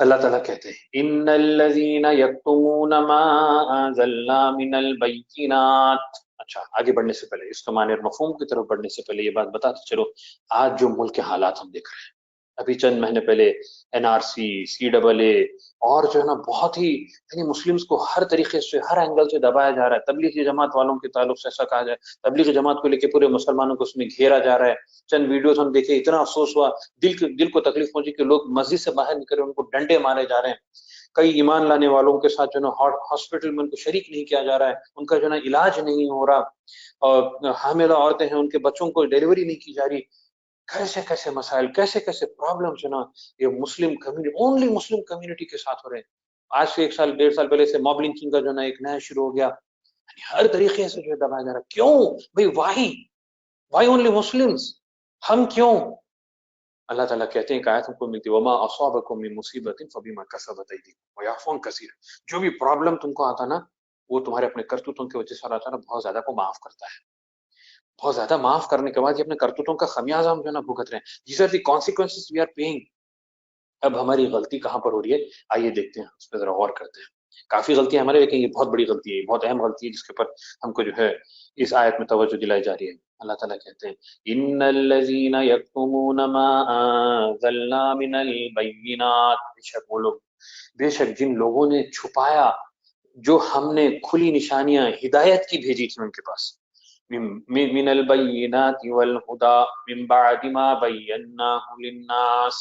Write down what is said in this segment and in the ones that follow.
اللہ تعالیٰ کہتے ہیں ان الذین یکتمون ما انزلنا من البینات. اچھا آگے بڑھنے سے پہلے اس کے معنی اور مفہوم کی طرف بڑھنے سے پہلے یہ بات بتاتے چلو، آج جو ملک کے حالات ہم دیکھ رہے ہیں، ابھی چند مہینے پہلے N R C, C double A, اور جو ہے نا بہت ہی یعنی مسلمس کو ہر طریقے سے ہر اینگل سے دبایا جا رہا ہے. تبلیغی جماعت والوں کے تعلق سے ایسا کہا جائے، تبلیغی جماعت کو لے کے پورے مسلمانوں کو اس میں گھیرا جا رہا ہے. چند ویڈیوز ہم دیکھے، اتنا افسوس ہوا، دل کو تکلیف پہنچی کہ لوگ مسجد سے باہر نکل رہے، ان کو ڈنڈے مارے جا رہے ہیں. کئی ایمان لانے والوں کے ساتھ جو ہے نا ہاسپٹل میں ان کو شریک نہیں کیا جا رہا ہے، ان کا جو ہے نا علاج نہیں ہو رہا، اور حاملہ عورتیں ہیں ان کے بچوں کو ڈیلیوری نہیں کی جا رہی. کیسے کیسے مسائل، کیسے کیسے پرابلم جو نا یہ مسلم کمیونٹی، اونلی مسلم کمیونٹی کے ساتھ ہو رہے ہیں. آج سے 1 سال 1.5 سال پہلے سے موب لنچنگ کا جو نا ایک نیا شروع ہو گیا. ہر طریقے سے جو ہے دبایا جا رہا ہے. کیوں بھائی؟ Why only Muslims? ہم کیوں؟ اللہ تعالیٰ کہتے ہیں کہ آیت ہم کو ملتی ہے وما اصابکم من مصیبت فبما کسبت ایدیکم ویعفو عن کثیر. جو بھی پرابلم تم کو آتا نا وہ تمہارے اپنے کرتوتوں کی وجہ سے اللہ تعالیٰ بہت زیادہ کو معاف کرتا ہے. بہت زیادہ معاف کرنے کے بعد یہ اپنے کرتوتوں کا خمیازہ ہم جو ہے نا بھگت رہے ہیں. These are the consequences we are paying. اب ہماری غلطی کہاں پر ہو رہی ہے؟ آئیے دیکھتے ہیں، اس پہ ذرا غور کرتے ہیں. کافی غلطی ہے ہمارے، لیکن یہ بہت بڑی غلطی ہے، یہ بہت اہم غلطی ہے جس کے اوپر ہم کو جو ہے اس آیت میں توجہ دلائی جا رہی ہے. اللہ تعالیٰ کہتے ہیں ان الذین یکتمون ما انزلنا من البینات، بے شک جن لوگوں نے چھپایا جو ہم نے کھلی نشانیاں ہدایت کی بھیجی تھی ان کے پاس، من البینات والہدی من بعد ما بیناہ للناس،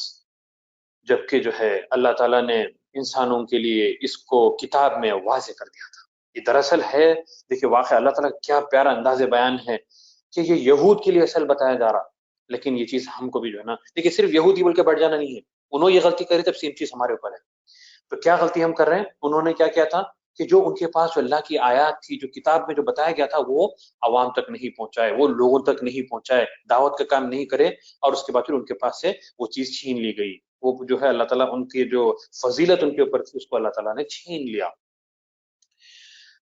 جبکہ جو ہے اللہ تعالیٰ نے انسانوں کے لیے اس کو کتاب میں واضح کر دیا تھا. یہ دراصل ہے، دیکھیں واقعہ اللہ تعالیٰ کیا پیارا انداز بیان ہے کہ یہ یہود کے لیے اصل بتایا جا رہا، لیکن یہ چیز ہم کو بھی جو ہے نا، دیکھیں صرف یہودی بول کے بیٹھ جانا نہیں ہے. انہوں یہ غلطی کری تب سیم چیز ہمارے اوپر ہے. تو کیا غلطی ہم کر رہے ہیں؟ انہوں نے کیا کیا تھا کہ جو ان کے پاس جو اللہ کی آیات تھی، جو کتاب میں جو بتایا گیا تھا، وہ عوام تک نہیں پہنچائے، وہ لوگوں تک نہیں پہنچائے، دعوت کا کام نہیں کرے، اور اس کے بعد پھر ان کے پاس سے وہ چیز چھین لی گئی. وہ جو ہے اللہ تعالیٰ ان کی جو فضیلت ان کے اوپر تھی اس کو اللہ تعالیٰ نے چھین لیا.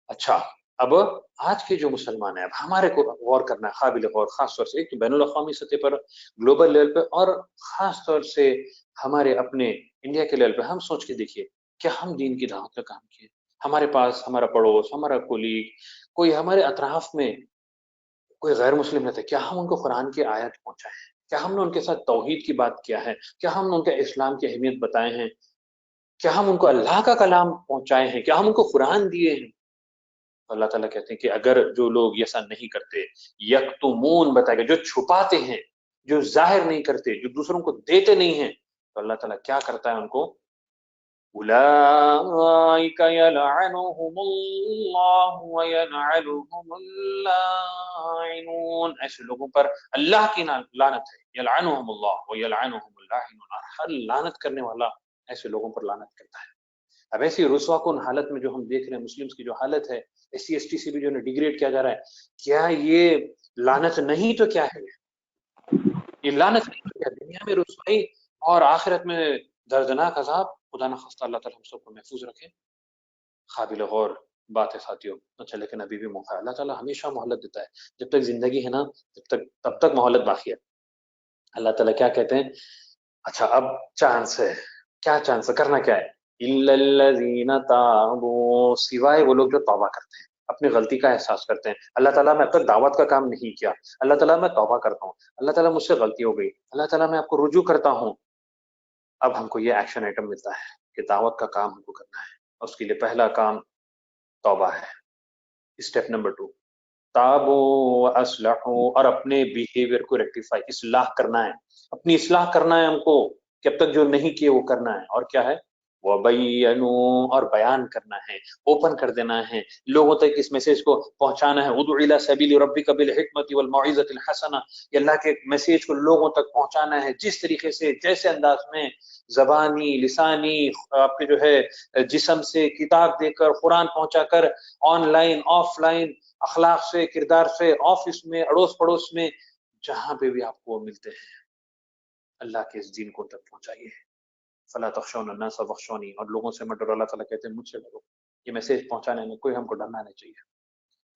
اچھا اب آج کے جو مسلمان ہیں، اب ہمارے کو غور کرنا ہے، قابل غور، خاص طور سے ایک تو بین الاقوامی سطح پر، گلوبل لیول پہ، اور خاص طور سے ہمارے اپنے انڈیا کے لیول پہ. ہم سوچ کے دیکھیے کہ ہم دین کی دعوت کا کام کیے، ہمارے پاس ہمارا پڑوس، ہمارا کولیگ، کوئی ہمارے اطراف میں کوئی غیر مسلم رہتے، کیا ہم ان کو قرآن کی آیت پہنچائے ہیں؟ کیا ہم نے ان کے ساتھ توحید کی بات کیا ہے؟ کیا ہم نے ان کے اسلام کی اہمیت بتائے ہیں؟ کیا ہم ان کو اللہ کا کلام پہنچائے ہیں؟ کیا ہم ان کو قرآن دیے ہیں؟ اللہ تعالیٰ کہتے ہیں کہ اگر جو لوگ ایسا نہیں کرتے، یکتمون بتائے گا، جو چھپاتے ہیں، جو ظاہر نہیں کرتے، جو دوسروں کو دیتے نہیں ہیں، تو اللہ تعالیٰ کیا کرتا ہے ان کو؟ اولئک یلعنهم اللہ ویلعنهم اللاعنون، ایسے لوگوں پر اللہ کی لعنت ہے. یلعنهم اللہ ویلعنهم اللاعنون، اور ہر لعنت کرنے والا ایسے لوگوں پر لعنت کرتا ہے. اب ایسی رسوا کن حالت میں جو ہم دیکھ رہے ہیں، مسلمس کی جو حالت ہے، ایس سی ایس ٹی سے بھی جو ہے ڈیگریڈ کیا جا رہا ہے، کیا یہ لعنت نہیں تو کیا ہے؟ یہ لعنت نہیں تو کیا؟ دنیا میں رسوائی اور آخرت میں دردناک عذاب. خدا نخواستہ اللہ تعالیٰ ہم سب کو محفوظ رکھے. قابل غور بات ہے ساتھیوں. اچھا لیکن ابھی بھی موقع ہے، اللہ تعالیٰ ہمیشہ مہلت دیتا ہے. جب تک زندگی ہے نا تب تک مہلت باقی ہے. اللہ تعالیٰ کیا کہتے ہیں؟ اچھا اب چانس ہے. کیا چانس ہے؟ کرنا کیا ہے؟ الا الذین تابوا، سوائے وہ لوگ جو توبہ کرتے ہیں، اپنی غلطی کا احساس کرتے ہیں. اللہ تعالیٰ میں اب تک دعوت کا کام نہیں کیا، اللہ تعالیٰ میں توبہ کرتا ہوں، اللہ تعالیٰ مجھ سے غلطی ہو گئی، اللہ تعالیٰ میں آپ کو رجوع کرتا ہوں. اب ہم کو یہ ایکشن آئٹم ملتا ہے کہ دعوت کا کام ہم کو کرنا ہے. اور اس کے لیے پہلا کام توبہ ہے. اسٹیپ نمبر 2، تابوا واصلحوا، اور اپنے بیہیویئر کو ریکٹیفائی، اصلاح کرنا ہے. اپنی اصلاح کرنا ہے ہم کو کہ اب تک جو نہیں کیے وہ کرنا ہے. اور کیا ہے؟ وَبَيَّنُوا، اور بیان کرنا ہے، اوپن کر دینا ہے، لوگوں تک اس میسیج کو پہنچانا ہے. ادع الی سبیل ربک بالحکمۃ والموعظۃ الحسنہ، یہ اللہ کے میسیج کو لوگوں تک پہنچانا ہے جس طریقے سے، جیسے انداز میں، زبانی، لسانی، آپ کے جو ہے جسم سے، کتاب دے کر، قرآن پہنچا کر، آن لائن آف لائن، اخلاق سے، کردار سے، آفس میں، اڑوس پڑوس میں، جہاں پہ بھی آپ کو ملتے ہیں، اللہ کے اس دین کو تک پہنچائیے. فلا تخشون الناس واخشونی، اور لوگوں سے مت ڈرو. اللہ تعالیٰ کہتے ہیں مجھ سے ڈرو. یہ میسیج پہنچانے میں کوئی ہم کو ڈرنا نہیں چاہیے.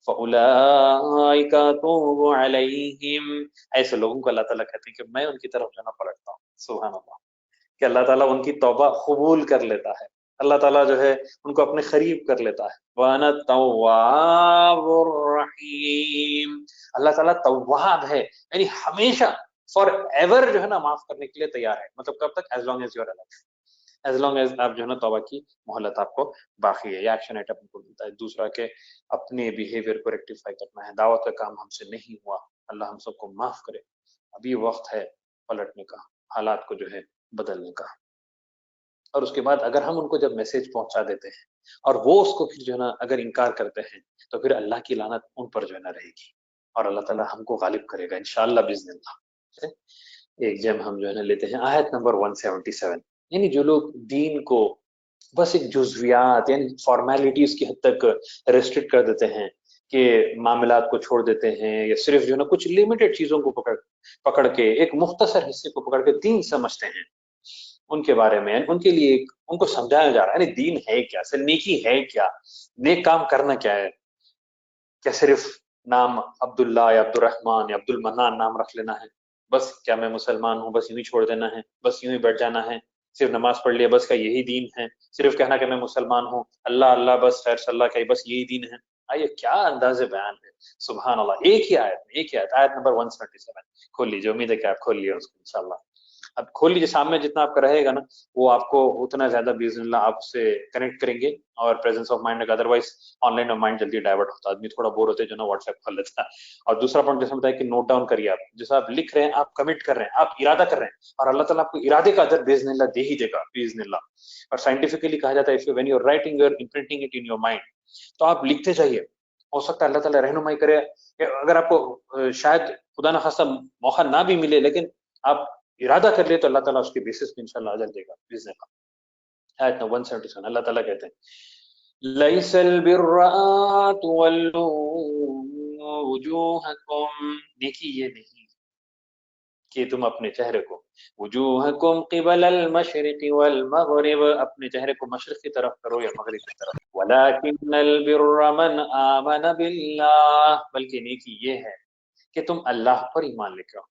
فاولئک اتوب علیہم، ایسے لوگوں کو اللہ تعالیٰ کہتے ہیں کہ میں ان کی طرف جانا پلٹتا ہوں. سبحان اللہ. کہ اللہ تعالیٰ ان کی توبہ قبول کر لیتا ہے، اللہ تعالیٰ جو ہے ان کو اپنے قریب کر لیتا ہے۔ وَأَنَا التَّوَّابُ الرَّحِيمُ، اللہ تعالیٰ تواب ہے، یعنی ہمیشہ فار ایور جو ہے نا معاف کرنے کے لیے تیار ہے۔ مطلب کب تک؟ As long as you are alive, as long as آپ جو ہے نا توبہ کی مہلت آپ کو باقی ہے۔ یہ ایکشن آئٹم کو ملتا ہے۔ دوسرا کہ اپنے بیہیویئر کو ریکٹیفائی کرنا ہے، دعوت کا کام ہم سے نہیں ہوا، اللہ ہم سب کو معاف کرے، ابھی وقت ہے پلٹنے کا، حالات کو جو ہے بدلنے کا۔ اور اس کے بعد اگر ہم ان کو جب میسج پہنچا دیتے ہیں اور وہ اس کو پھر جو ہے نا اگر انکار کرتے ہیں تو پھر اللہ کی لعنت ان پر جو ہے نا رہے گی، اور اللہ تعالیٰ ہم کو غالب کرے گا انشاءاللہ باذن اللہ۔ ایک جم ہم جو ہے نا لیتے ہیں آیت نمبر 177، یعنی جو لوگ دین کو بس ایک جزویات یعنی فارمیلٹیز کی حد تک ریسٹرکٹ کر دیتے ہیں، کہ معاملات کو چھوڑ دیتے ہیں، یا صرف جو ہے نا کچھ لمیٹڈ چیزوں کو پکڑ کے ایک مختصر حصے کو پکڑ کے دین سمجھتے ہیں، ان کے بارے میں ان کے لیے ان کو سمجھایا جا رہا ہے، یعنی دین ہے کیا، اصل نیکی ہے کیا، نیک کام کرنا کیا ہے؟ کیا صرف نام عبداللہ یا عبد الرحمن یا عبد المنان نام رکھ لینا ہے بس؟ کیا میں مسلمان ہوں بس یوں ہی چھوڑ دینا ہے، بس یوں ہی بیٹھ جانا ہے؟ صرف نماز پڑھ لیا بس، کا یہی دین ہے؟ صرف کہنا کہ میں مسلمان ہوں، اللہ اللہ بس، خیر صلی اللہ کا بس یہی دین ہے؟ آئیے کیا انداز بیان ہے، سبحان اللہ۔ ایک ہی آیت میں، ایک ہی آیت، آیت نمبر 177 کھول لیجیے، امید ہے کہ آپ کھول لیے اس کو انشاءاللہ۔ اب کھول لیجیے، سامنے جتنا آپ کا رہے گا نا وہ آپ کو اتنا زیادہ باذن اللہ آپ سے کنیکٹ کریں گے اور presence of mind, otherwise on line میں مائنڈ جلدی ڈائیورٹ ہوتا ہے، آدمی تھوڑا بور ہوتے جو نا واٹس ایپ کھول لیتا ہے۔ اور دوسرا پوائنٹ جیسے بتایا کہ نوٹ ڈاؤن کریے، آپ جیسا آپ لکھ رہے ہیں، آپ کمٹ کر رہے ہیں، آپ ارادہ کر رہے ہیں، اور اللہ تعالیٰ آپ کو ارادے کا اجر باذن اللہ دے ہی دے گا باذن اللہ۔ اور سائنٹیفکلی کہا جاتا ہے when you're writing you're imprinting it in your mind، تو آپ لکھتے جائیے، ہو سکتا ہے اللہ تعالیٰ رہنمائی کرے، اگر آپ کو شاید خدا نخواستہ موقع نہ بھی ملے لیکن آپ ارادہ کر لے تو اللہ تعالیٰ اس کے بیسس پہ انشاءاللہ اجر دے گا باذن اللہ۔ آیت 177 اللہ تعالیٰ کہتے ہیں لَيْسَ الْبِرَّ أَن تُوَلُّوا وُجُوهَكُمْ، نیکی یہ نہیں کہ تم اپنے چہرے کو، وجوہکم قبل المشرق والمغرب، اپنے چہرے کو مشرق کی طرف کرو یا مغرب کی طرف، ولکن البر من آمن باللہ، بلکہ نیکی یہ ہے کہ تم اللہ پر ایمان لے کے آؤ،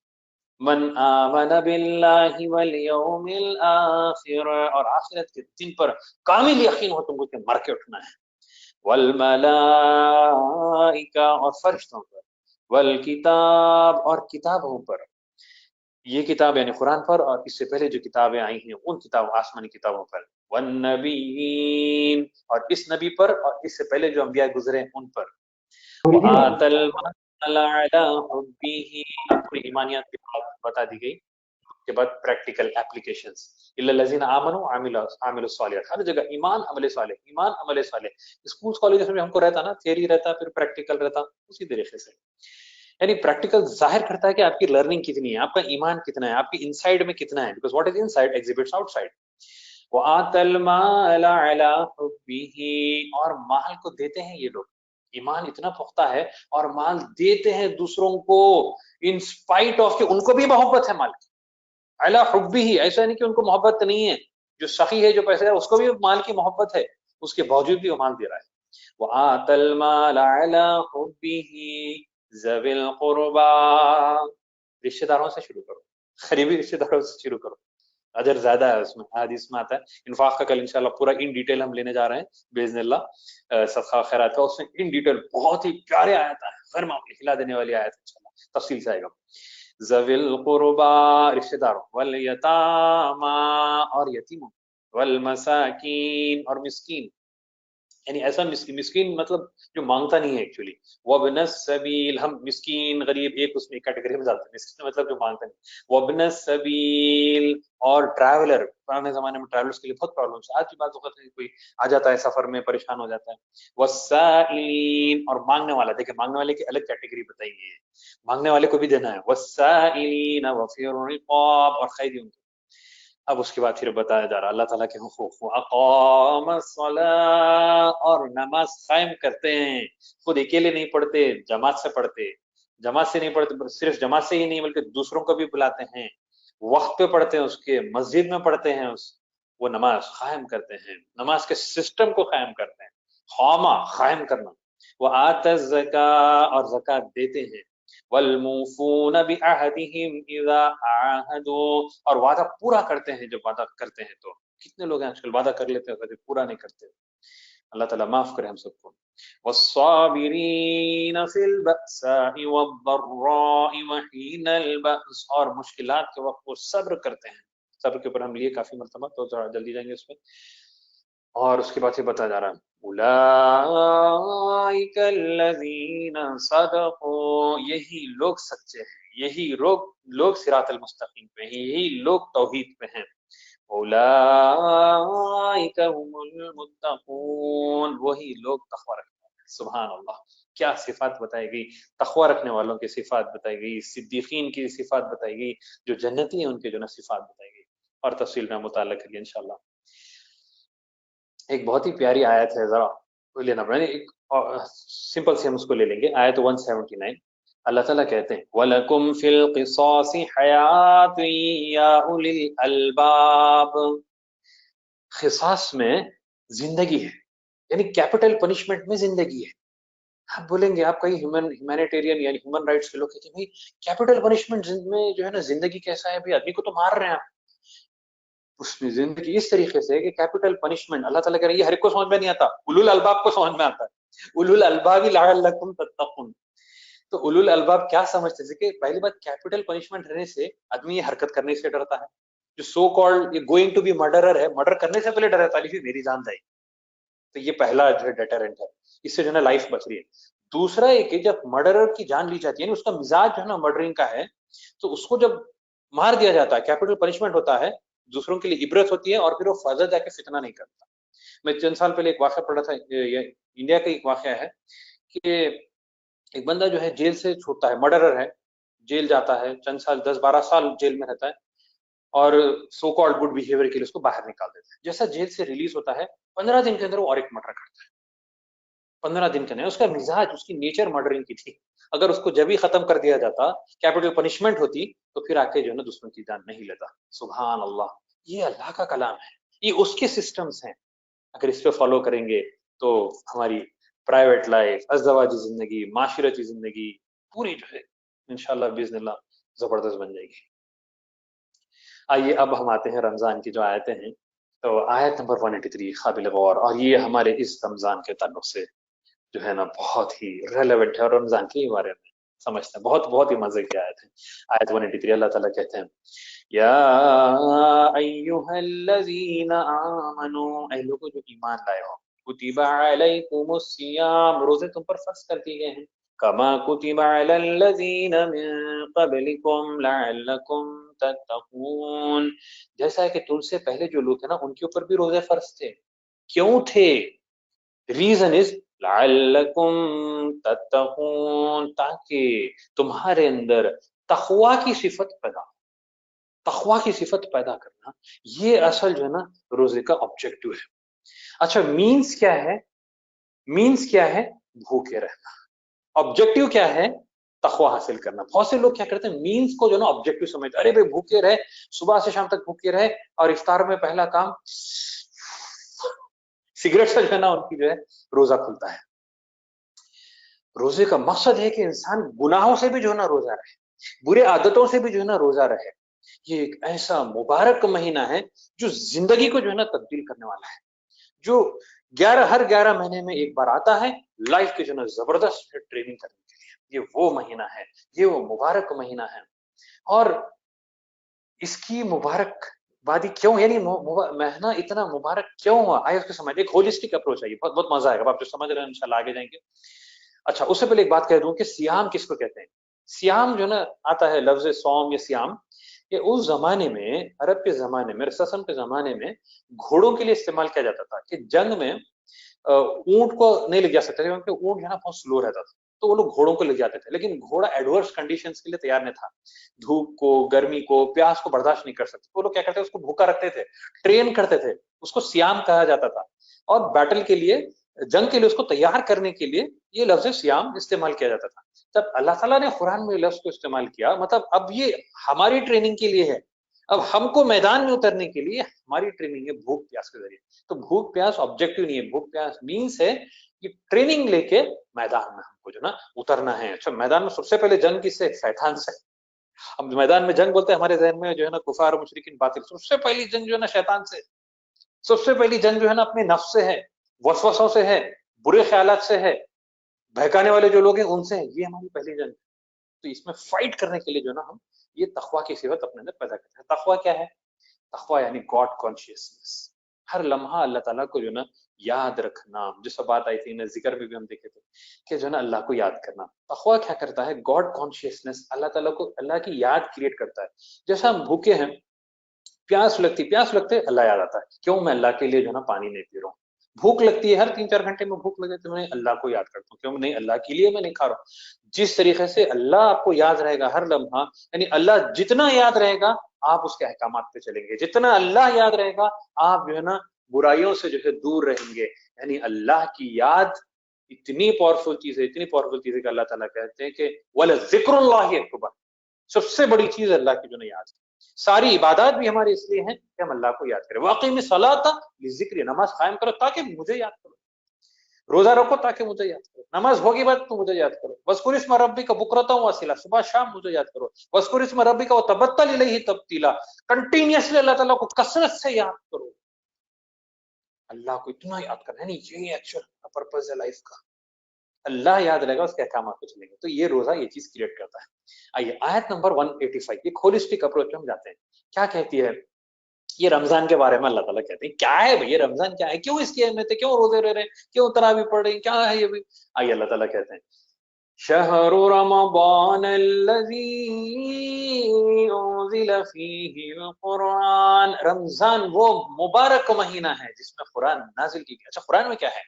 من آمن باللہ والیوم الآخر، اور آخرت کے دن پر کامل یقین ہو تم کو کہ مر کے اٹھنا ہے، والملائکہ، اور فرشتوں پر، والکتاب، اور کتابوں پر، یہ کتاب یعنی قرآن پر، اور اس سے پہلے جو کتابیں آئی ہیں ان کتاب آسمانی کتابوں پر، والنبیین، اور اس نبی پر، اور اس سے پہلے جو انبیاء گزرے ان پر، وآت المال علی حبہ، پوری ایمانیات کی بات بتا دی گئی، اس کے بعد پریکٹیکل اپلیکیشنز، الا الذین آمنوا وعملوا الصالحات، ہر جگہ ایمان عمل صالح، ایمان عمل صالح۔ اسکولز کالجز میں ہم کو رہتا نا تھیوری رہتا پھر پریکٹیکل رہتا، اسی طریقے سے یعنی پریکٹیکل ظاہر کرتا ہے کہ آپ کی لرننگ کتنی ہے، آپ کا ایمان کتنا ہے، آپ کی انسائیڈ میں کتنا ہے، because what is inside exhibits outside. وآت المال علی حبہ، اور مال کو دیتے ہیں یہ لوگ، ایمان اتنا پختہ ہے اور مال دیتے ہیں دوسروں کو ان اسپائٹ آف کہ ان کو بھی محبت ہے مال کی، علی حبہ، ایسا نہیں کہ ان کو محبت نہیں ہے، جو سخی ہے جو پیسے ہے اس کو بھی مال کی محبت ہے، اس کے باوجود بھی وہ مال دے رہا ہے۔ وآت المال علی حبہ ذوی القربا، رشتہ داروں سے شروع کرو، قریبی رشتہ داروں سے شروع کرو، اجر زیادہ ہے اس میں، حدیث میں آتا ہے۔ انفاق کا کل انشاءاللہ پورا ان ڈیٹیل ہم لینے جا رہے ہیں باذن اللہ، صدقہ خیرات کا، اس میں ان ڈیٹیل بہت ہی پیارے آیت ہے، غیر معمولی ہلا دینے والی آیت انشاءاللہ تفصیل سے آئے گا۔ ذوی القربا، رشتہ داروں، والیتاما، اور یتیموں، والمساکین، اور مسکین، یعنی ایسا مسکین مطلب جو مانگتا نہیں ہے ایکچولی، وابن السبیل، ہم مسکین غریب ایک اس میں کیٹیگری میں ڈالتے ہیں، مسکین مطلب جو مانگتا نہیں، وابن السبیل، اور ٹریولر، پرانے زمانے میں ٹریولرز کے لیے بہت پرابلمس، آج کی بات وقت ہے کوئی آ جاتا ہے سفر میں پریشان ہو جاتا ہے، والسائلین، اور مانگنے والا، دیکھیں مانگنے والے کی الگ کیٹیگری بتائی ہے، مانگنے والے کو بھی دینا ہے، والسائلین وفی الرقاب، اور قیدیوں کو۔ اب اس کے بعد پھر بتایا جا رہا اللہ تعالیٰ کے حقوق، اقام الصلاۃ، اور نماز قائم کرتے ہیں، خود اکیلے نہیں پڑھتے، جماعت سے پڑھتے، جماعت سے نہیں پڑھتے، صرف جماعت سے ہی نہیں بلکہ دوسروں کو بھی بلاتے ہیں، وقت پہ پڑھتے ہیں، اس کے مسجد میں پڑھتے ہیں، وہ نماز قائم کرتے ہیں، نماز کے سسٹم کو قائم کرتے ہیں، قامہ قائم کرنا، وہ آت الزکاۃ، اور زکات دیتے ہیں، والموفون بعہدہم اذا عاہدوا، اور وعدہ پورا کرتے ہیں جب وعدہ کرتے ہیں تو. کتنے لوگ ہیں آج کل وعدہ کر لیتے ہیں کبھی پورا نہیں کرتے. اللہ تعالیٰ معاف کرے ہم سب کو. والصابرین فی البأساء والضراء وحین البأس، اور مشکلات کے وقت وہ صبر کرتے ہیں. صبر کے اوپر ہم لیے کافی مرتبہ، تو ذرا جلدی جائیں گے اس پہ. اور اس کے بعد سے بتا جا رہا ہے اولئک الذین صدقوا، یہی لوگ سچے ہیں، یہی لوگ صراط المستقیم پہ ہیں، یہی لوگ توحید پہ ہیں. اولئک هم المتقون، وہی لوگ تقوی رکھتے ہیں. سبحان اللہ، کیا صفات بتائی گئی، تقوی رکھنے والوں کی صفات بتائی گئی، صدیقین کی صفات بتائی گئی، جو جنتی ہیں ان کے جو نا صفات بتائی گئی. اور تفصیل میں مطالعہ کریے انشاءاللہ. ایک بہت ہی پیاری آیت ہے، ذرا لینا پڑے، ایک سمپل سے ہم اس کو لے لیں گے. آیت 179 اللہ تعالیٰ کہتے ہیں وَلَكُمْ فِي الْقِصَاصِ حَيَاةٌ يَا أُولِي الْأَلْبَابِ، قصاص میں زندگی ہے، یعنی کیپٹل پنشمنٹ میں زندگی ہے. آپ بولیں گے، آپ کئی ہیومینیٹیرین یعنی ہیومن رائٹس کے لوگ کہتے ہیں بھائی کیپٹل پنشمنٹ میں جو ہے نا زندگی کیسا ہے، بھائی آدمی کو تو مار رہے ہیں آپ. اس میں زندگی اس طریقے سے کہ کیپٹل پنشمنٹ اللہ تعالیٰ کہہ رہے ہیں، یہ ہر ایک کو سمجھ میں نہیں آتا، اولو الالباب کو سمجھ میں آتا ہے. اولو الالباب لعلکم تتقون. تو اولو الالباب کیا سمجھتے ہیں کہ پہلی بات کیپٹل پنشمنٹ رہنے سے آدمی یہ حرکت کرنے سے ڈرتا ہے. جو so called going to be murderer ہے، مرڈر کرنے سے پہلے ڈرتا ہے میری جان جائے. تو یہ پہلا جو ہے ڈیٹرنٹ ہے، اس سے جو ہے نا لائف بچ رہی ہے. دوسرا یہ کہ جب مرڈرر کی جان لی جاتی ہے، یعنی اس کا مزاج جو ہے نا مرڈرنگ کا ہے، تو اس کو جب مار دیا جاتا ہے کیپٹل پنشمنٹ ہوتا ہے، دوسروں کے لیے عبرت ہوتی ہے، اور پھر وہ فضا جا کے فتنہ نہیں کرتا. میں چند سال پہلے ایک واقعہ پڑھا تھا، انڈیا کا ایک واقعہ ہے کہ ایک بندہ جو ہے جیل سے چھوٹتا ہے، مرڈرر ہے، جیل جاتا ہے، چند سال 10-12 سال جیل میں رہتا ہے، اور سو کالڈ گڈ بیہیویئر کے لیے اس کو باہر نکال دیتے ہیں. جیسا جیل سے ریلیز ہوتا ہے 15 دن کے اندر وہ اور ایک مرڈر کرتا ہے. 15 دن کے اندر اس کا مزاج، اس کی نیچر مرڈرنگ کی تھی. اگر اس کو جب ہی ختم کر دیا جاتا، کیپٹل پنشمنٹ ہوتی، تو پھر آ کے جو ہے نا دوسروں کی جان نہیں لیتا. سبحان اللہ، یہ اللہ کا کلام ہے، یہ اس کے سسٹمز ہیں. اگر اس پہ فالو کریں گے تو ہماری پرائیویٹ لائف، ازدواجی زندگی، معاشرتی زندگی پوری جو ہے انشاءاللہ باذن اللہ زبردست بن جائے گی. آئیے اب ہم آتے ہیں رمضان کی جو آیتیں ہیں. تو آیت نمبر 183 قابل غور، اور یہ ہمارے اس رمضان کے تعلق سے جو ہے نا بہت ہی ریلیونٹ ہے، اور رمضان کے بارے میں سمجھتے ہیں. بہت ہی مزے کی آیت ہے. آیت 183 اللہ تعالیٰ کہتے ہیں یا ایھا الذین آمنوا، اے لوگوں جو ایمان لائے ہو، کتب علیکم الصیام، روزے تم پر فرض کر دیے گئے ہیں، کما کتب علی الذین من قبلکم لعلکم تتقون، جیسا ہے کہ تم سے پہلے جو لوگ ہیں نا ان کے اوپر بھی روزے فرض تھے. کیوں تھے؟ ریزن از لعلکم تتقون، تاکہ تمہارے اندر تقوی کی صفت پیدا ہو. تقوی کی صفت پیدا کرنا یہ اصل جو ہے نا روزے کا آبجیکٹو ہے. اچھا مینز کیا ہے؟ مینز کیا ہے؟ بھوکے رہنا. آبجیکٹو کیا ہے؟ تقوی حاصل کرنا. بہت سے لوگ کیا کرتے ہیں مینز کو جو ہے نا آبجیکٹو سمجھتے، ارے بھائی بھوکے رہے، صبح سے شام تک بھوکے رہے، اور افطار میں پہلا کام سگریٹ سے جو ہے نا ان کی جو ہے روزہ کھلتا ہے. روزے کا مقصد ہے کہ انسان گناہوں سے بھی جو ہے نا روزہ رہے، برے عادتوں سے بھی جو ہے نا روزہ رہے. یہ ایک ایسا مبارک مہینہ ہے جو زندگی کو جو ہے نا تبدیل کرنے والا ہے، جو ہر 11 مہینے میں ایک بار آتا ہے لائف کے جو ہے نا زبردست ٹریننگ کرنے کے لیے. یہ وہ مہینہ ہے، یہ وہ مبارک مہینہ ہے. اور اس کی مبارک بادی کیوں، یعنی مہینہ اتنا مبارک کیوں ہوا، آئے اس کو سمجھ. ایک ہولیسٹک اپروچ ہے، بہت مزہ آئے گا، آپ جو سمجھ رہے ہیں انشاءاللہ آگے جائیں گے. اچھا اس سے پہلے ایک بات کہہ دوں کہ سیام کس کو کہتے ہیں. سیام جو نا آتا ہے لفظ سوم یا سیام، کہ اس زمانے میں، عرب کے زمانے میں، رسول کے زمانے میں گھوڑوں کے لیے استعمال کیا جاتا تھا. کہ جنگ میں اونٹ کو نہیں لے جا سکتے تھے کیونکہ اونٹ جو ہے نا بہت سلو رہتا تھا، تو وہ لوگ گھوڑوں کو لے جاتے تھے. لیکن گھوڑا ایڈورس کنڈیشنز کے لیے تیار نہیں تھا، دھوپ کو، گرمی کو، پیاس کو برداشت نہیں کر سکتے. وہ لوگ کیا کرتے، اس کو بھوکا رکھتے تھے، ٹرین کرتے تھے. اس کو سیام کہا جاتا تھا. اور بیٹل کے لیے، جنگ کے لیے اس کو تیار کرنے کے لیے یہ لفظ سیام استعمال کیا جاتا تھا. جب اللہ تعالیٰ نے قرآن میں لفظ کو استعمال کیا، مطلب اب یہ ہماری ٹریننگ کے لیے ہے. اب ہم کو میدان میں اترنے کے لیے ہماری ٹریننگ ہے بھوک پیاس کے ذریعے. تو بھوک پیاس آبجیکٹو نہیں ہے, بھوک پیاس مینس ہے کہ ٹریننگ لے کے میدان میں ہم کو جو نا اترنا ہے. اچھا میدان میں سب سے پہلے جنگ کس سے؟ شیطان سے. ہم میدان میں جنگ بولتے ہیں ہمارے ذہن میں جو ہے نا کفار و مشرکین باطل. سب سے پہلی جنگ جو ہے نا شیطان سے, سب سے پہلی جنگ جو ہے نا اپنے نفس سے ہے, وسوسوں سے ہے, برے خیالات سے ہے, بہکانے والے جو لوگ ہیں ان سے ہے. یہ ہماری پہلی جنگ ہے. تو اس میں فائٹ کرنے کے لیے جو ہے نا ہم یہ تقویٰ کی صفت اپنے اندر پیدا کرتے ہیں. تقویٰ کیا ہے؟ تقویٰ یعنی گاڈ کانشیسنس, ہر لمحہ اللہ تعالیٰ کو جو ہے نا یاد رکھنا. جیسا بات آئی تھی نا ذکر میں بھی ہم دیکھے تھے کہ جو ہے نا اللہ کو یاد کرنا. تقویٰ کیا کرتا ہے؟ گاڈ کانشیسنس, اللہ تعالیٰ کو, اللہ کی یاد کریٹ کرتا ہے. جیسا ہم بھوکے ہیں, پیاس لگتے اللہ یاد آتا ہے, کیوں؟ میں اللہ کے لیے جو ہے نا پانی نہیں پی رہا ہوں. بھوک لگتی ہے, ہر 3-4 گھنٹے میں بھوک لگے تو میں اللہ کو یاد کرتا ہوں, کیوں؟ نہیں, اللہ کے لیے میں نہیں کھا رہا ہوں. جس طریقے سے اللہ آپ کو یاد رہے گا ہر لمحہ, یعنی اللہ جتنا یاد رہے گا آپ اس کے احکامات پہ چلیں گے. جتنا اللہ یاد رہے گا آپ جو ہے نا برائیوں سے جو ہے دور رہیں گے. یعنی اللہ کی یاد اتنی پاورفل چیز ہے, اتنی پاورفل چیز ہے کہ اللہ تعالیٰ کہتے ہیں کہ وَلَذِكْرُ اللَّهِ أَكْبَرُ, سب سے بڑی چیز اللہ کی جو ہے یاد ہے. ساری عبادات بھی ہمارے اس لیے ہیں کہ ہم اللہ کو یاد کریں. وَأَقِمِ الصَّلَاةَ لِلذِّكْرِ, نماز قائم کرو تاکہ مجھے یاد کرو. روزہ رکھو تاکہ مجھے یاد کرو. نماز ہوگی بات تو مجھے یاد کرو. وَاذْكُرِ اسْمَ رَبِّكَ بُكْرَةً وَأَصِيلًا, صبح شام مجھے یاد کرو. وَاذْكُرِ اسْمَ رَبِّكَ وَتَبَتَّلْ إِلَيْهِ تَبْتِيلًا, کنٹینیوسلی اللہ تعالیٰ کو کثرت سے یاد کرو. اللہ کو اتنا یاد کرنا ہے, یہی ایکچوئل پرپز ہے لائف کا. اللہ یاد رہے گا, اس کے احکامات کو چلیں گے. تو یہ روزہ یہ چیز کریٹ کرتا ہے. آئیے آیت نمبر 185, ایک ہولسٹک اپروچ میں ہم جاتے ہیں. کیا کہتی ہے یہ رمضان کے بارے میں؟ اللہ تعالیٰ کہتے ہیں کیا ہے بھئی یہ رمضان کیا ہے, کیوں اس کی اہمیت ہے, کیوں روزے رہ رہے ہیں, کیوں تراویح پڑھ رہے ہیں, کیا ہے یہ بھی؟ آئیے اللہ تعالیٰ کہتے ہیں شہر رمضان الذی انزل فیہ القرآن, رمضان وہ مبارک مہینہ ہے جس میں قرآن نازل کی گئی. اچھا قرآن میں کیا ہے؟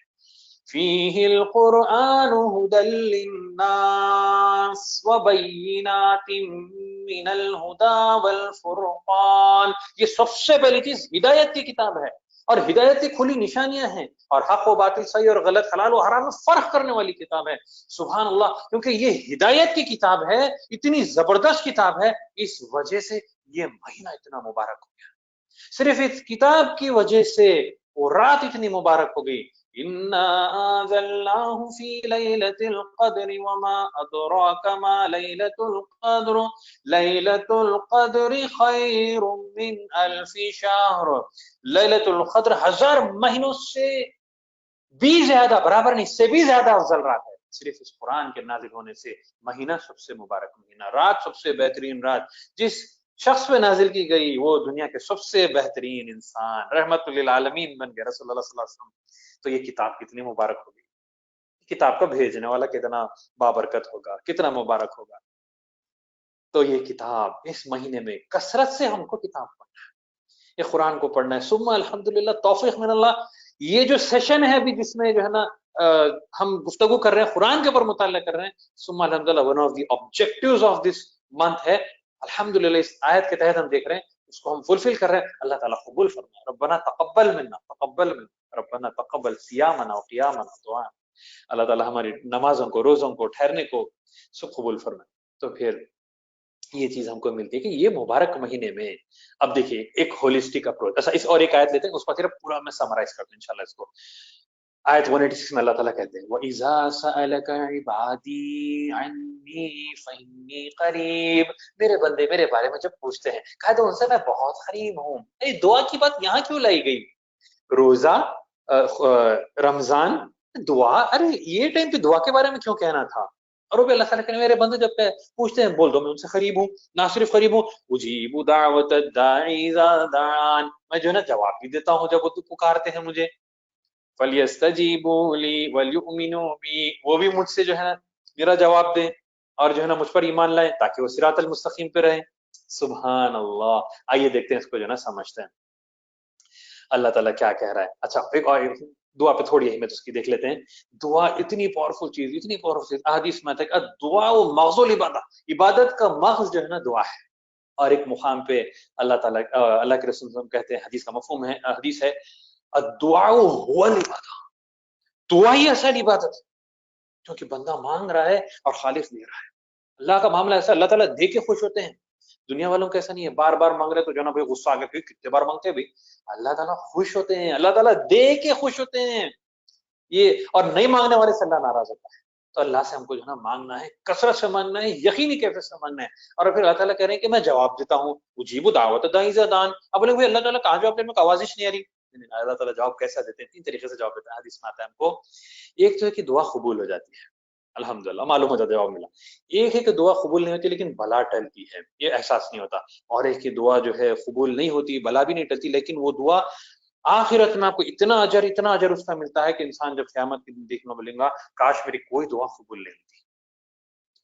فیہ القرآن ھدی للناس وبینات من الہدی والفرقان, یہ سب سے پہلی چیز ہدایت کی کتاب ہے, اور ہدایت کی کھلی نشانیاں ہیں, اور حق و باطل, صحیح اور غلط, حلال و حرام میں فرق کرنے والی کتاب ہے. سبحان اللہ, کیونکہ یہ ہدایت کی کتاب ہے, اتنی زبردست کتاب ہے, اس وجہ سے یہ مہینہ اتنا مبارک ہو گیا. صرف اس کتاب کی وجہ سے وہ رات اتنی مبارک ہو گئی. إِنَّا أَنزَلْنَاهُ فِي لَيْلَةِ الْقَدْرِ وَمَا أَدْرَاكَ مَا لَيْلَةُ الْقَدْرِ لَيْلَةُ الْقَدْرِ خَيْرٌ مِّنْ أَلْفِ شَهْرٍ, ليلة القدر 1000 مہینوں سے بھی زیادہ, برابر نہیں, سے بھی زیادہ افضل رات ہے. صرف اس قرآن کے نازل ہونے سے مہینہ سب سے مبارک مہینہ, رات سب سے بہترین رات, جس شخص پہ نازل کی گئی وہ دنیا کے سب سے بہترین انسان, رحمت للعالمین بن گیا رسول اللہ صلی اللہ علیہ وسلم. تو یہ کتاب کتنی مبارک ہوگی, کتاب کا بھیجنے والا کتنا بابرکت ہوگا, کتنا مبارک ہوگا. تو یہ کتاب اس مہینے میں کثرت سے ہم کو کتاب پڑھنا ہے, یہ قرآن کو پڑھنا ہے. ثم الحمدللہ, توفیق من اللہ. یہ جو سیشن ہے ابھی جس میں جو ہے نا ہم گفتگو کر رہے ہیں, قرآن کے اوپر مطالعہ کر رہے ہیں, ثم الحمدللہ one of the objectives of this month ہے الحمدللہ. اس آیت کے تحت ہم دیکھ رہے ہیں, اس کو ہم فلفل کر رہے ہیں. اللہ تعالیٰ قبول فرمائے. ربنا تقبل منا, تقبل منا, ربنا تقبل صیامنا و قیامنا دعا. اللہ تعالیٰ ہماری نمازوں کو, روزوں کو, ٹھہرنے کو سب قبول فرمائے. تو پھر یہ چیز ہم کو ملتی ہے کہ یہ مبارک مہینے میں, اب دیکھیے ایک ہولسٹک اپروچ. ایسا اس اور ایک آیت لیتے ہیں, اس کو صرف پورا میں سمرائز کرتا ہوں انشاءاللہ. اس کو آیت 186 میں اللہ تعالیٰ کہتے ہیں وَإِذَا سَأَلَكَ عِبَادِي عَنِّي فَإِنِّي قَرِيبٌ, میرے بندے میرے بارے میں جب پوچھتے ہیں, کہا تو ان سے میں بہت قریب ہوں. دعا کی بات یہاں کیوں لائی گئی؟ روزہ, رمضان, دعا, ارے یہ ٹائم پہ دعا کے بارے میں کیوں کہنا تھا؟ اور وہ بھی اللہ تعالیٰ کہنے میرے بندے جب پوچھتے ہیں بول دو میں ان سے قریب ہوں. نہ صرف قریب ہوں, اجیب دعوت الداعی اذا دعان, میں جو ہے نا جواب بھی دیتا ہوں جب وہ پکارتے ہیں مجھے. فَلْيَسْتَجِيبُوا لِي وَلْيُؤْمِنُوا بِي, وہ بھی مجھ سے جو ہے نا میرا جواب دیں اور جو ہے نا مجھ پر ایمان لائیں تاکہ وہ صراط المستقیم پہ رہیں. سبحان اللہ. آئیے دیکھتے ہیں اس کو جو ہے نا سمجھتے ہیں اللہ تعالیٰ کیا کہہ رہا ہے. اچھا ایک اور دعا پہ تھوڑی اہمیت اس کی دیکھ لیتے ہیں. دعا اتنی پاورفل چیز, اتنی پاورفل چیز, حدیث میں ہے دعا و مغز العبادہ, عبادت کا مغز جو ہے نا دعا ہے. اور ایک مقام پہ اللہ تعالیٰ, اللہ کے رسول صلی اللہ علیہ وسلم کہتے ہیں, حدیث کا مفہوم ہے, حدیث ہے الدعاء هو العبادہ, دعا ہی اصل عبادت ہے, کیونکہ بندہ مانگ رہا ہے اور خالق دے رہا ہے. اللہ کا معاملہ ایسا, اللہ تعالیٰ دے کے خوش ہوتے ہیں, دنیا والوں کا ایسا نہیں ہے، بار بار مانگ رہے تو جو ہے نا بھائی غصہ آ گیا، کتنے بار مانگتے ہیں بھائی. اللہ تعالیٰ خوش ہوتے ہیں، اللہ تعالیٰ دے کے خوش ہوتے ہیں یہ، اور نہیں مانگنے والے سے اللہ ناراض ہوتا ہے. تو اللہ سے ہم کو جو ہے نا مانگنا ہے، کثرت سے مانگنا ہے، یقینی کیفیت سے مانگنا ہے. اور پھر اللہ تعالیٰ کہہ رہے ہیں کہ میں جواب دیتا ہوں، اجیب دعوت داعی اذا دعان. اب بولے بھائی اللہ تعالیٰ کہاں جواب دے، میں آوازش نہیں آ رہی. اللہ تعالیٰ جواب کیسا دیتے ہیں؟ 3 طریقے سے جواب دیتا ہے، حدیث میں آتا ہے ہم کو. ایک تو ہے کہ دعا قبول ہو جاتی ہے، الحمدللہ معلوم ہو جاتا ہے جواب ملا. ایک ہے کہ دعا قبول نہیں ہوتی لیکن بلا ٹلتی ہے، یہ احساس نہیں ہوتا. اور ایک کہ دعا جو ہے قبول نہیں ہوتی، بلا بھی نہیں ٹلتی، لیکن وہ دعا آخرت میں آپ کو اتنا اجر اس کا ملتا ہے کہ انسان جب قیامت کے دن دیکھنا بولے گا کاش میری کوئی دعا قبول نہیں ہوتی،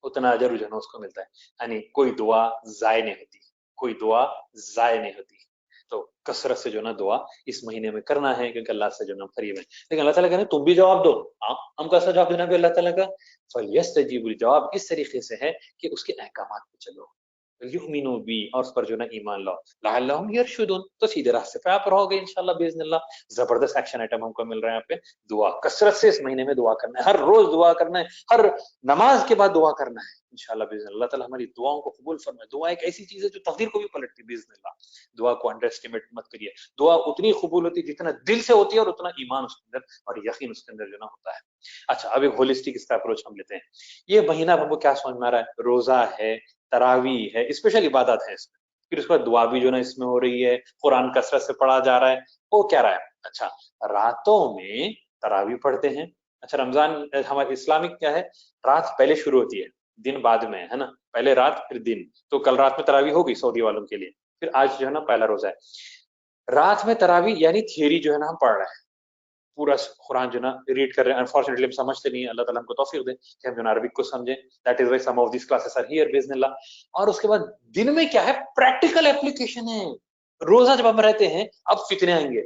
اتنا اجر جو ہے نا اس کو ملتا ہے. یعنی کوئی دعا ضائع نہیں ہوتی، کوئی دعا ضائع نہیں ہوتی. تو کثرت سے جو ہے نا دعا اس مہینے میں کرنا ہے، کیونکہ اللہ سے جو ہے نا قریب ہے. لیکن اللہ تعالیٰ کہتے ہیں تم بھی جواب دو. ہم کیسا جواب دینا بھی اللہ تعالیٰ کا؟ فَلْيَسْتَجِيبُوا، جواب اس طریقے سے ہے کہ اس کے احکامات پہ چلو، یؤمنوا بی، اور اس پر جو ہے نا ایمان لاؤ، لعلہم یرشدون، تو سیدھے راستے پہ آپ رہو گے انشاءاللہ باذن اللہ. زبردست ایکشن آئٹم ہم کو مل رہا ہے یہاں پہ. دعا کثرت سے اس مہینے میں دعا کرنا ہے، ہر روز دعا کرنا ہے، ہر نماز کے بعد دعا کرنا ہے انشاءاللہ باذن اللہ. اللہ تعالیٰ ہماری دعاؤں کو قبول فرمائے. دعا ایک ایسی چیز ہے جو تقدیر کو بھی پلٹتی ہے باذن اللہ. دعا کو انڈر اسٹیمیٹ مت کریے. دعا اتنی قبول ہوتی ہے جتنا دل سے ہوتی ہے، اور اتنا ایمان اس کے اندر اور یقین اس کے اندر جو نا ہوتا ہے. اچھا اب ایک ہولسٹک اس کا اپروچ ہم لیتے ہیں. یہ مہینہ ہم کو کیا سمجھ میں آ رہا ہے؟ روزہ ہے، تراویح ہے، اسپیشل عبادات ہے اس میں. پھر اس کے بعد دعا بھی جو نا اس میں ہو رہی ہے، قرآن کثرت سے پڑھا جا رہا ہے. وہ کیا رہا ہے؟ اچھا راتوں میں تراویح پڑھتے ہیں. اچھا رمضان ہمارے اسلامک کیا ہے؟ رات پہلے شروع ہوتی ہے، دن بعد میں ہے نا، پہلے رات پھر دن. تو کل رات میں تراویح ہوگی سعودی والوں کے لیے، پھر آج جو ہے نا پہلا روزہ ہے. رات میں تراویح یعنی تھیوری جو ہے نا ہم پڑھ رہے ہیں، پورا قرآن جو ہے نا ریڈ کر رہے ہیں. انفارچونیٹلی ہم سمجھتے نہیں ہیں، اللہ تعالیٰ ہم کو توفیق دے کہ ہم جو ہے عربک کو سمجھیں. That is why some of these classes are here باذن اللہ. اور اس کے بعد دن میں کیا ہے؟ پریکٹیکل اپلیکیشن ہے. روزہ جب ہم رہتے ہیں اب فتنے آئیں گے،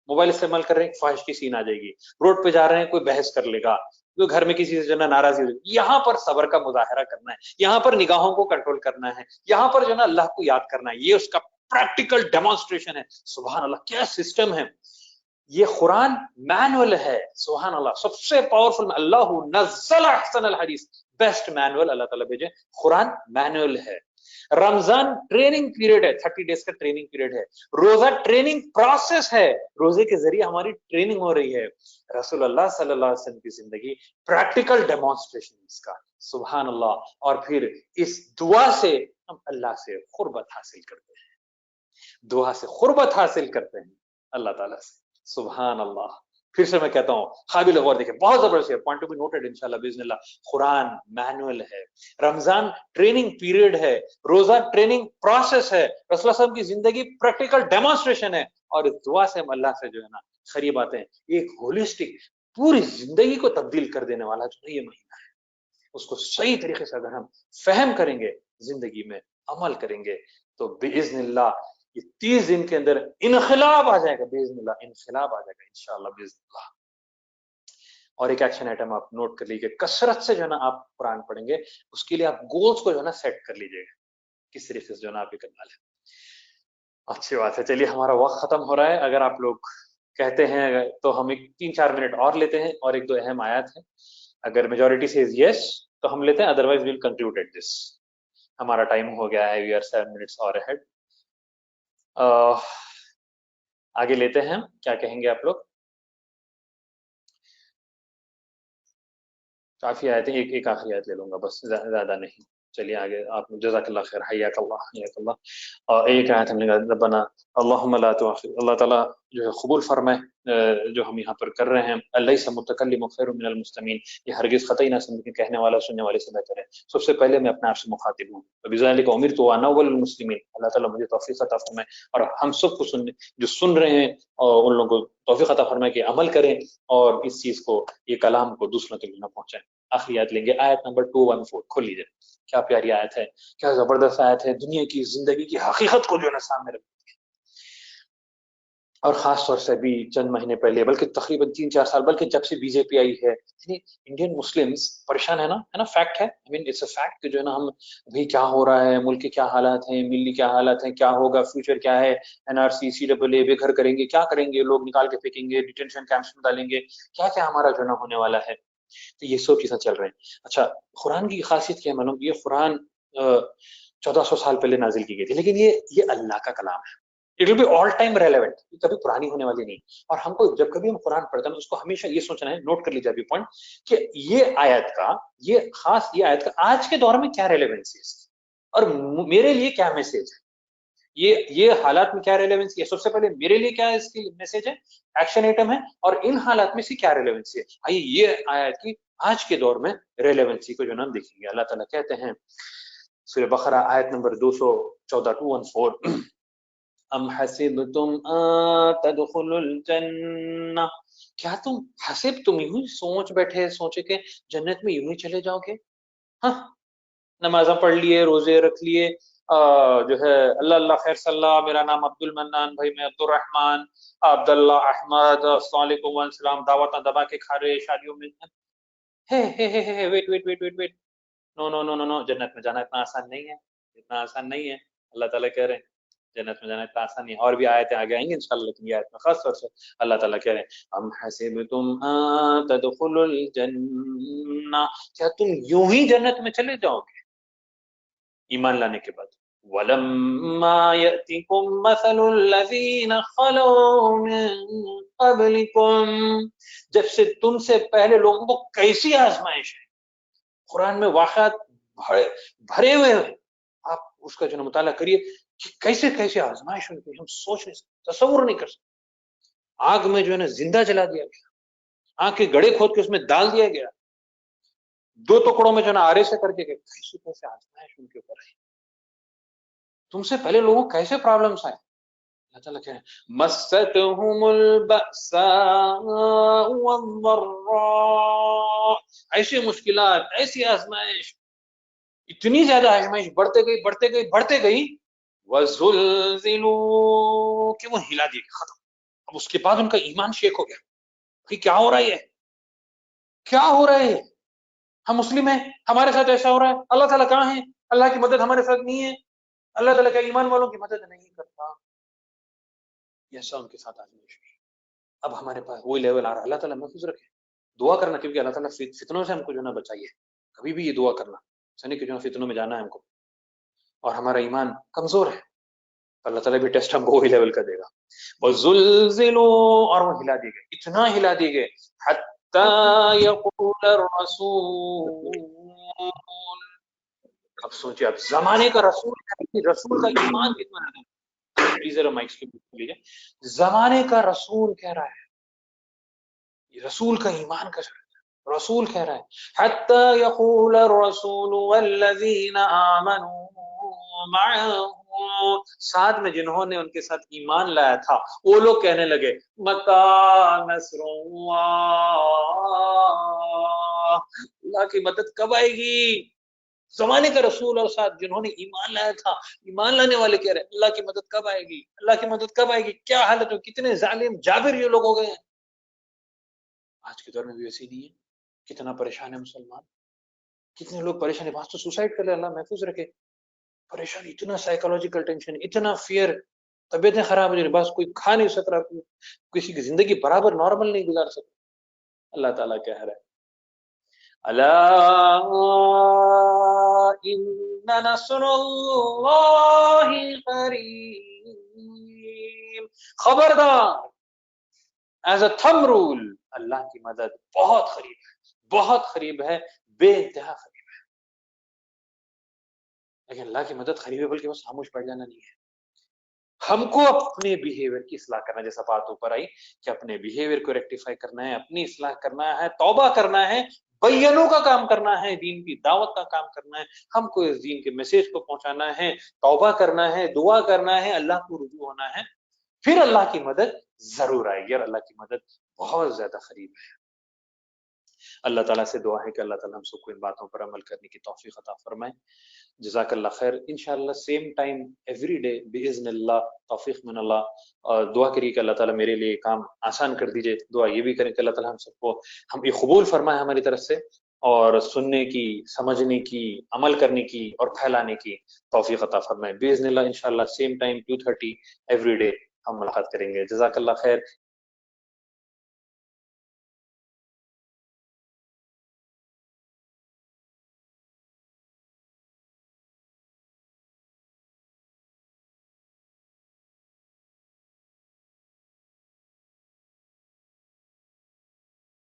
موبائل استعمال کر رہے ہیں فحش کی سین آ جائے گی، روڈ پہ جا رہے ہیں کوئی بحث کر لے گا، کوئی گھر میں کسی سے جو ہے نا ناراضی ہو جائے گی. یہاں پر صبر کا مظاہرہ کرنا ہے، یہاں پر نگاہوں کو کنٹرول کرنا ہے، یہاں پر جو ہے نا اللہ کو یاد کرنا ہے. یہ اس کا پریکٹیکل ڈیمانسٹریشن ہے. سبحان اللہ کیا سسٹم ہے! یہ قرآن مینول ہے. سبحان اللہ سب سے پاورفل، اللہ نزل احسن الحدیث، بیسٹ مینول اللہ تعالیٰ بھیجے. قرآن مینول ہے. رمضان ٹریننگ پیریڈ ہے، 30 days کا ٹریننگ پیریڈ ہے. روزہ ٹریننگ پروسیس ہے، روزے کے ذریعے ہماری ٹریننگ ہو رہی ہے. رسول اللہ صلی اللہ علیہ وسلم کی زندگی پریکٹیکل ڈیمانسٹریشن اس کا. سبحان اللہ. اور پھر اس دعا سے ہم اللہ سے قربت حاصل کرتے ہیں، دعا سے قربت حاصل کرتے ہیں اللہ تعالیٰ سے. سبحان اللہ. پھر سے میں کہتا ہوں قابل غور دیکھیں، بہت زبردست ہے، پوائنٹ ٹو بی نوٹڈ انشاءاللہ باذن اللہ. قرآن مینول ہے، رمضان ٹریننگ پیریڈ ہے، روزہ ٹریننگ پروسیس ہے، رسول اللہ صلی اللہ علیہ وسلم کی زندگی پریکٹیکل ڈیمانسٹریشن ہے. اور اس دعا سے ہم اللہ سے جو ہے نا قریب آتے ہیں. ایک ہولسٹک پوری زندگی کو تبدیل کر دینے والا جو یہ مہینہ ہے، اس کو صحیح طریقے سے اگر ہم فہم کریں گے، زندگی میں عمل کریں گے، تو باذن اللہ یہ 30 دن کے اندر انقلاب آ جائے گا باذن اللہ، انقلاب آ جائے گا انشاءاللہ باذن اللہ. اور ایک ایکشن آئٹم آپ نوٹ کر لیجیے، کثرت سے جو ہے نا آپ قرآن پڑھیں گے، اس کے لیے آپ گولز کو جو ہے نا سیٹ کر لیجیے گا، کس طریقے سے جو ہے نا آپ یہ کرنا ہے. اچھی بات ہے. چلیے ہمارا وقت ختم ہو رہا ہے. اگر آپ لوگ کہتے ہیں تو ہم 3-4 منٹ اور لیتے ہیں، اور 1-2 اہم آیات ہیں. اگر میجورٹی سیز یس تو ہم لیتے ہیں، otherwise we'll conclude at this. ہمارا ٹائم ہو گیا ہے، وی آر 7 minutes اور اہیڈ. آگے لیتے ہیں، کیا کہیں گے آپ لوگ؟ کافی آیتیں، ایک آخری آیت لے لوں گا بس، زیادہ نہیں. چلیے آگے آپ جزاک اللہ خیر، حیاک اللہ حیاک اللہ. اور ایک آیت ہم نے ربنا اللہم لا تؤاخذ، اللہ تعالیٰ جو ہے قبول فرمائے جو ہم یہاں پر کر رہے ہیں. لیس متکلم خیر من المستمعین، یہ ہرگز قطعی نہ سمجھ کہ کہنے والا سننے والے سے بہتر ہے. سب سے پہلے میں اپنے آپ سے مخاطب ہوں، بذالک امرت وانا اول المسلمین. اللہ تعالیٰ مجھے توفیق عطا فرمائے، اور ہم سب کو جو سن رہے ہیں اور ان لوگوں کو توفیق عطا فرمائے کہ عمل کریں، اور اس چیز کو، یہ کلام کو دوسروں تک نہ پہنچائیں. آخری آیت لیں گے، آیت نمبر 214. کھول لیجیے، کیا پیاری آیت ہے، کیا زبردست آیت ہے، دنیا کی زندگی کی حقیقت کو جو ہے نا سامنے رکھتی ہے. اور خاص طور سے بھی چند مہینے پہلے، بلکہ تقریباً 3-4 سال، بلکہ جب سے بی جے پی آئی ہے، یعنی انڈین مسلمز پریشان ہے نا فیکٹ ہے. I mean it's a fact کہ جو ہے نا ہم ابھی کیا ہو رہا ہے، ملک کے کیا حالات ہیں، ملی کیا حالات ہیں، کیا ہوگا، فیوچر کیا ہے، NRC CAA بے گھر کریں گے، کیا کریں گے، لوگ نکال کے پھینکیں گے، ڈیٹینشن کیمپس میں ڈالیں گے، کیا کیا ہمارا جو ہے نا ہونے والا ہے. تو یہ سب چیزیں چل رہے ہیں. اچھا قرآن کی خاصیت کیا ہے معلوم؟ یہ قرآن 1400 سال پہلے نازل کی گئی تھی، لیکن یہ اللہ کا کلام ہے. It will be all time relevant, کبھی پرانی ہونے والی نہیں. اور ہم کو جب کبھی ہم قرآن پڑھتے ہیں اس کو ہمیشہ یہ سوچنا ہے، نوٹ کر لیجیے ابھی پوائنٹ، کہ یہ آیت کا یہ آیت کا آج کے دور میں کیا ریلیونسی ہے اور میرے لیے کیا میسج ہے. یہ حالات میں کیا ریلیونسی ہے، سب سے پہلے میرے لیے کیا اس کی میسج ہے، ایکشن آئٹم ہے، اور ان حالات میں سے کیا ریلیونسی ہے. آئیے یہ آیت کی آج کے دور میں ریلیونسی کو جو نام دیکھیں گے. اللہ تعالیٰ کہتے ہیں سورہ بقرہ آیت نمبر 214 214 ام حسبتم ان تدخلوا الجنہ، کیا تم یوں ہی سوچ بیٹھے سوچے کہ جنت میں یوں ہی چلے جاؤ گے. ہاں، نمازاں پڑھ لیے، روزے رکھ لیے، جو ہے اللہ اللہ خیر صلی اللہ، میرا نام عبد المنان، بھائی میں عبد الرحمان، عبداللہ، احمد، السلام علیکم وعلیکم السلام، دعوتاں دبا کے کھا رہے شادیوں میں. ویٹ، نو نو نو نو نو، جنت میں جانا اتنا آسان نہیں ہے، اتنا آسان نہیں ہے. اللہ تعالیٰ کہہ رہے ہیں جنت میں جانا اتنا آسان نہیں ہے. اور بھی آیتیں آگے آئیں گے انشاءاللہ، لیکن یہ آیت میں خاص طور سے اللہ تعالیٰ کہہ رہے ہیں ام حسبتم ان تدخلوا الجنہ، کیا تم یوں ہی جنت میں چلے جاؤ گے ایمان لانے کے بعد. وَلَمَّا يَأْتِكُمْ مَثَلُ الَّذِينَ خَلَوْا مِن قَبْلِكُمْ، جب سے تم سے پہلے لوگوں کو کیسی آزمائش ہے. قرآن میں واقعات بھرے ہوئے ہیں، آپ اس کا جو ہے مطالعہ کریے کہ کیسے کیسے آزمائش ہوئی، ہم سوچ نہیں سکتے، تصور نہیں کر سکتے. آگ میں جو ہے نا زندہ جلا دیا گیا، آگ کے گڑھے کھود کے اس میں ڈال دیا گیا، 2 ٹکڑوں میں جو ہے نا آرے سے کر کے گئے. کیسے کیسے آزمائش ان کے اوپر آئی. تم سے پہلے لوگوں کو کیسے پرابلمس آئے. اللہ تعالیٰ کہہ رہے ہیں مَسَّتْهُمُ الْبَأْسَاءُ وَالضَّرَّاءُ، ایسی مشکلات، ایسی آزمائش، اتنی زیادہ آزمائش بڑھتے گئی وَزُلْزِلُوا، کہ وہ ہلا دی گئی، ختم. اب اس کے بعد ان کا ایمان شیک ہو گیا کہ کیا ہو رہا ہے، کیا ہو رہا ہے، ہم مسلم ہیں، ہمارے ساتھ ایسا ہو رہا ہے، اللہ تعالیٰ کہاں ہے، اللہ کی مدد ہمارے ساتھ نہیں ہے، اللہ تعالیٰ کا ایمان والوں کی مدد نہیں کرتا. ایسا ان کے ساتھ آزمائش ہوئی. اب ہمارے پاس وہی لیول آ رہا ہے. اللہ تعالیٰ محفوظ رکھے، دعا کرنا، کیونکہ اللہ تعالیٰ فتنوں سے ہم کو جو نا بچائیے. کبھی بھی یہ دعا کرنا سنی کہ جو فتنوں میں جانا ہے ہم کو اور ہمارا ایمان کمزور ہے، اللہ تعالیٰ بھی ٹیسٹ ہم کو وہی لیول کا دے گا. وَزُلْزِلُوا، اور وہ ہلا دیے گئے، اتنا ہلا دیے گئے حَتَّى يَقُولَ الرَّسُولُ. اب سوچے، اب زمانے کا رسول کا ایمان کتنا ہے. مائکس کے لیجیے، زمانے کا رسول کہہ رہا ہے، رسول کا ایمان کا رسول کہہ رہا ہے حَتَّى يَقُولَ الرَّسُولُ وَالَّذِينَ آمَنُوا مَعَهُ، ساتھ میں جنہوں نے ان کے ساتھ ایمان لایا تھا وہ لوگ کہنے لگے مَتَىٰ نَصْرُ اللَّهِ، اللہ کی مدد کب آئے گی. زمانے کا رسول اور ساتھ جنہوں نے ایمان لایا تھا، ایمان لانے والے کہہ رہے ہیں اللہ کی مدد کب آئے گی، اللہ کی مدد کب آئے گی. کیا حالت ہو، کتنے ظالم جابر یہ لوگ ہو گئے ہیں. آج کے دور میں بھی ویسے نہیں ہے. کتنا پریشان ہے مسلمان، کتنے لوگ پریشان ہیں، بعض تو سوسائڈ کر لے، اللہ محفوظ رکھے. پریشان، اتنا سائیکولوجیکل ٹینشن، اتنا فیئر، طبیعتیں خراب ہو جا رہی، بس کوئی کھا نہیں سک رہا، کسی کی زندگی برابر نارمل نہیں گزار سکتا. اللہ تعالیٰ کہہ رہا ہے الا ان نصر اللہ قریب، خبردار، ایز اے تھم رول، اللہ کی مدد بہت قریب ہے، بہت قریب ہے، بے انتہا قریب ہے. لیکن اللہ کی مدد قریب ہے بلکہ بس خاموش پڑ جانا نہیں ہے. ہم کو اپنے بیہیویئر کی اصلاح کرنا، جیسا بات اوپر آئی کہ اپنے بیہیویئر کو ریکٹیفائی کرنا ہے، اپنی اصلاح کرنا ہے، توبہ کرنا ہے، بینوں کا کام کرنا ہے، دین کی دعوت کا کام کرنا ہے، ہم کو اس دین کے میسج کو پہنچانا ہے، توبہ کرنا ہے، دعا کرنا ہے، اللہ کو رجوع ہونا ہے، پھر اللہ کی مدد ضرور آئے گی اور اللہ کی مدد بہت زیادہ قریب ہے. اللہ تعالیٰ سے دعا ہے کہ اللہ تعالیٰ ہم سب کو ان باتوں پر عمل کرنے کی توفیق عطا فرمائے. جزاک اللہ خیر. انشاءاللہ سیم ٹائم ایوری ڈے باذن اللہ، توفیق من اللہ. اور دعا کریے کہ اللہ تعالیٰ میرے لیے کام آسان کر دیجئے. دعا یہ بھی کریں کہ اللہ تعالیٰ ہم سب کو ہم یہ قبول فرمائے ہماری طرف سے، اور سننے کی، سمجھنے کی، عمل کرنے کی اور پھیلانے کی توفیق عطا فرمائے باذن اللہ. انشاءاللہ سیم ٹائم 2:30 ایوری ڈے ہم ملاقات کریں گے. جزاک اللہ خیر.